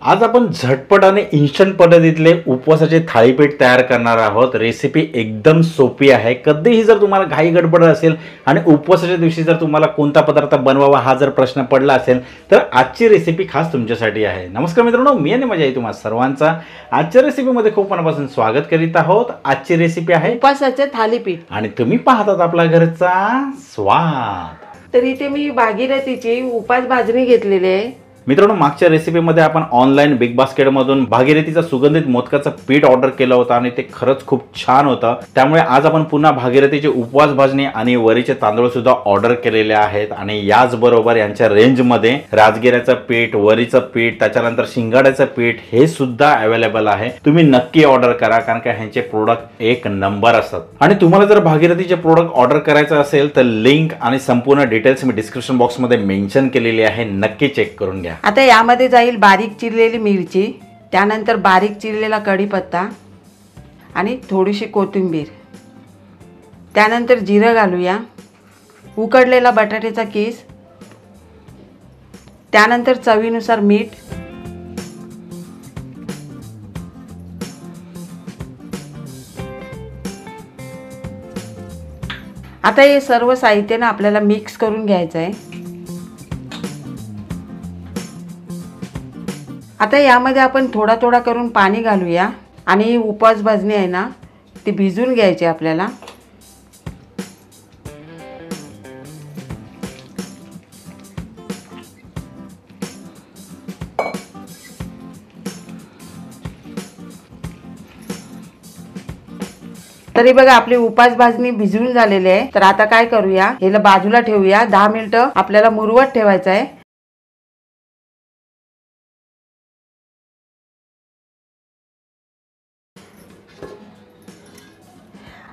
आज आपण झटपट आणि इन्स्टंट पद्धतीतले उपवासाचे थालीपीठ तयार करणार आहोत। रेसिपी एकदम सोपी आहे। कधीही जर तुम्हाला घाई गडबड असेल आणि उपवासाच्या दिवशी जर तुम्हाला कोणता पदार्थ बनवावा हा जर प्रश्न पडला असेल तर आजची रेसिपी खास तुमच्यासाठी आहे। नमस्कार मित्रांनो, मी आणि माझ्या तुम्हा सर्वांचा आजच्या रेसिपीमध्ये खूप मनापासून स्वागत करीत आहोत। आजची रेसिपी आहे उपवासाचे थालीपीठ आणि तुम्ही पाहतात आपला घरचा स्वाद। तर इथे मी भागीरथीची उपास भाजणी घेतलेली आहे। मित्रांनो, मागच्या रेसिपीमध्ये आपण ऑनलाईन बिग बास्केट मधून भागीरथीचा सुगंधित मोदकाचं पीठ ऑर्डर केलं होतं आणि ते खरंच खूप छान होतं। त्यामुळे आज आपण पुन्हा भागीरथीचे उपवास भाजणी आणि वरीचे तांदूळ सुद्धा ऑर्डर केलेले आहेत आणि याचबरोबर यांच्या रेंजमध्ये राजगिऱ्याचं पीठ, वरीचं पीठ, त्याच्यानंतर शिंगाड्याचं पीठ हे सुद्धा अवेलेबल आहे। तुम्ही नक्की ऑर्डर करा, कारण का ह्यांचे प्रोडक्ट एक नंबर असतात। आणि तुम्हाला जर भागीरथीचे प्रोडक्ट ऑर्डर करायचं असेल तर लिंक आणि संपूर्ण डिटेल्स मी डिस्क्रिप्शन बॉक्स मध्ये मेन्शन केलेली आहे, नक्की चेक करून घ्या। आता यामध्ये जाईल बारीक चिरलेली मिरची, त्यानंतर बारीक चिरलेला कढीपत्ता आणि थोडीशी कोथिंबीर, त्यानंतर जिरं घालूया, उकडलेला बटाट्याचा कीस, त्यानंतर चवीनुसार मीठ, आता हे सर्व साहित्य ना आपल्याला मिक्स करून घ्यायचं आहे। आता यामध्ये आपण थोडा थोडा करून पाणी घालूया आणि उपवास भाजणी आहे ना ती भिजून घ्यायची आपल्याला। तरी बघा आपली उपास भाजणी भिजून झालेली आहे। तर आता काय करूया, याला बाजूला ठेवूया। 10 मिनिटं आपल्याला मुरवत ठेवायचं आहे।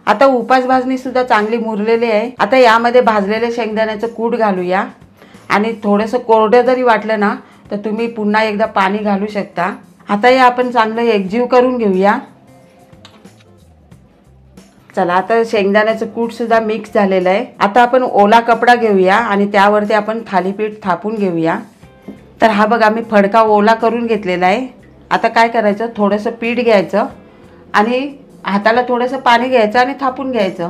आता उपास भाजणी सुद्धा चांगली मुरलेली आहे। आता यामध्ये भाजलेले शेंगदाण्याचं कूट घालूया आणि थोडंसं कोरडं जरी वाटलं ना तर तुम्ही पुन्हा एकदा पाणी घालू शकता। आता हे आपण चांगलं एकजीव करून घेऊया। चला, आता शेंगदाण्याचं कूट सुद्धा मिक्स झालेलं आहे। आता आपण ओला कपडा घेऊया आणि त्यावरती आपण थालीपीठ थापून घेऊया। तर हा बघा मी फडका ओला करून घेतलेला आहे। आता काय करायचं, थोडंसं पीठ घ्यायचं आणि हाताला थोडंसं पाणी घ्यायचं आणि थापून घ्यायचं।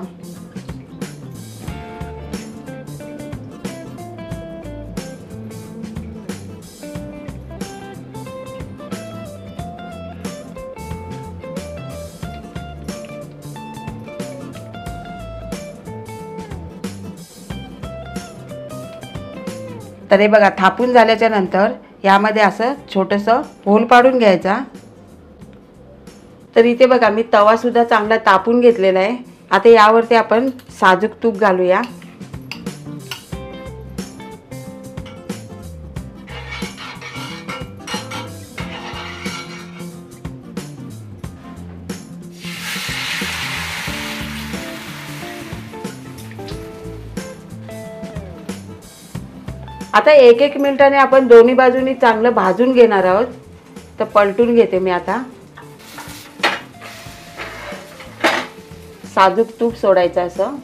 तर हे बघा थापून झाल्याच्या नंतर यामध्ये असं छोटंसं होल पाडून घ्यायचा। तर इथे बघा मी तवा सुद्धा चांगला तापून घेतलेला आहे। आता यावरती आपण साजूक तूप घालूया। आता एक एक मिनिटाने आपण दोन्ही बाजूनी चांगलं भाजून घेणार आहोत। तर पलटून घेते मी आता। साजूक तूप सोडायचं असं।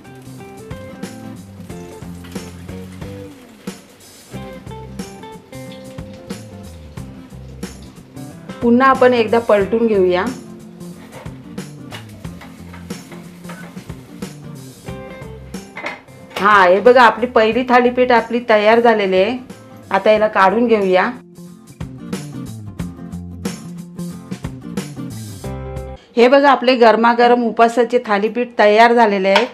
पुन्हा आपण एकदा पलटून घेऊया। हा, हे बघा आपली पहिली थालीपीठ आपली तयार झालेली आहे। आता याला काढून घेऊया। हे बघा आपले गरमागरम उपासाचे थालीपीठ तयार झालेले आहेत।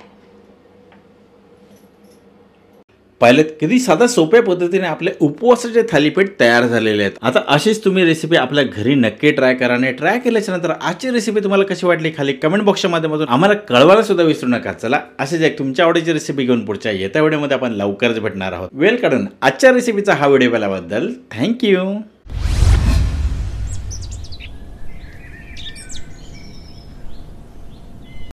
पाहिलेत किती साधा सोप्या पद्धतीने आपले उपवासाचे थालीपीठ तयार झालेले आहेत। आता अशीच तुम्ही रेसिपी आपल्या घरी नक्की ट्राय करा आणि ट्राय केल्याच्या नंतर आजची रेसिपी तुम्हाला कशी वाटली खाली कमेंट बॉक्सच्या माध्यमातून आम्हाला कळवायला सुद्धा विसरू नका। चला, अशीच एक तुमच्या आवडीची रेसिपी घेऊन पुढच्या येत्या व्हिडिओमध्ये आपण लवकरच भेटणार आहोत। वेळ काढून आजच्या रेसिपीचा हा व्हिडिओ पाहिल्याबद्दल थँक्यू।